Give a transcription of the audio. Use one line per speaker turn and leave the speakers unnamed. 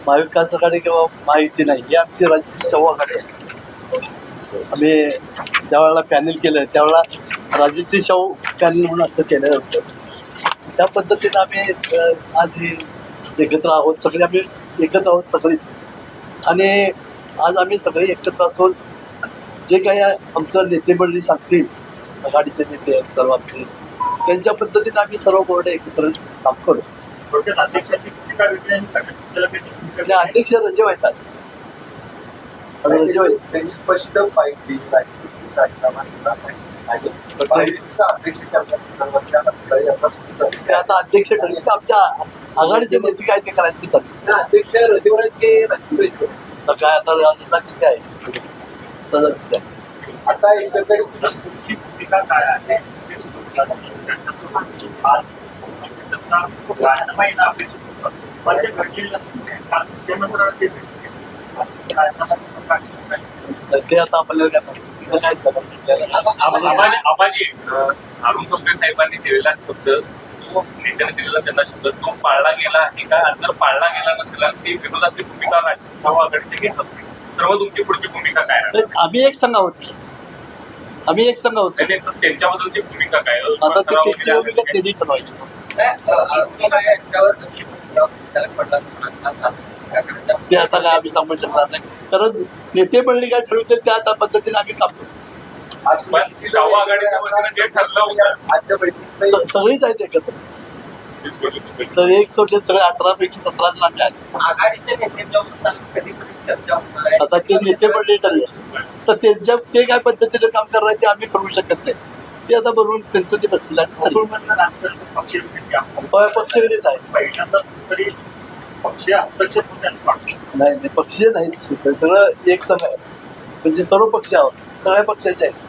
महाविकास आघाडी किंवा महायुती नाही, ही आमची राजकीय शव आघाडी आहे. आम्ही ज्यावेळेला पॅनल केलं त्यावेळेला राजकीय शव पॅनल म्हणून असं केलं होतं. त्या पद्धतीनं आम्ही आज ही एकत्र आहोत, सगळे आम्ही एकत्र आहोत सगळीच. आणि आज आम्ही सगळे एकत्र असून जे काही आमचं नेते मंडळी सांगतील, आघाडीचे नेते आहेत सर्व आमचे, त्यांच्या पद्धतीने आम्ही सर्व बोर्ड एकत्र काम करू. अध्यक्ष रजेव येतात.
त्यांनी स्पष्ट माहिती
आता अध्यक्ष ठरले, आमच्या आघाडीचे नेते काय ते करायचे ते ठरले.
अध्यक्ष रजेवर आहेत की राजकीय
तर काय आता राजकीय आहे तसंच आहे.
आता एकंदरीत
तुमची भूमिका काय आहे? महिना अपेक्षित होतं, पण ते घडलेलं
ते आता आपल्याला काय
आबाजी अरुण चौधरी साहेबांनी दिलेला शब्द, तो नेत्याने दिलेला त्यांना शब्द, तो पाळला गेला आहे का? जर पाळला गेला नसेल आणि ती विरोधातली भूमिका राजकीय आघाडीची घेत असतील तर मग तुमची पुढची भूमिका काय आहे?
आम्ही एक संघ आहोत की, आम्ही एक संघ आहोत.
त्यांच्याबद्दलची भूमिका काय?
आता ती त्यांची भूमिका त्यांनी ठरवायची. ते आता काय आम्ही सांगू शकणार नाही, कारण नेते मंडळी काय ठरवतील त्या पद्धतीने आम्ही काम करू.
पण शाहू आघाडीच्या वतीनं जे ठरलं होतं
आजच्या बैठकीत
सगळीच आहेत एकत्र. सर एक सोडले सगळे 18 पैकी 17 जण आम्ही आहेत.
आघाडीच्या नेत्यांच्या कधी चर्चा होणार आहे?
आता ते नेते मंडळी ठरले तर त्यांच्या ते काय पद्धतीने काम करणार ते आम्ही ठरवू शकत नाही. ते आता बरोबर त्यांचं ते बसतील आणि ठरवू. पक्षविरहित आहे.
पहिल्यांदा तरी पक्षीय हस्तक्षेप होण्यास
नाही पक्षीय नाहीच, सगळं एक संघ आहे, म्हणजे सर्व पक्ष आहोत, सगळ्या पक्षाचे आहेत.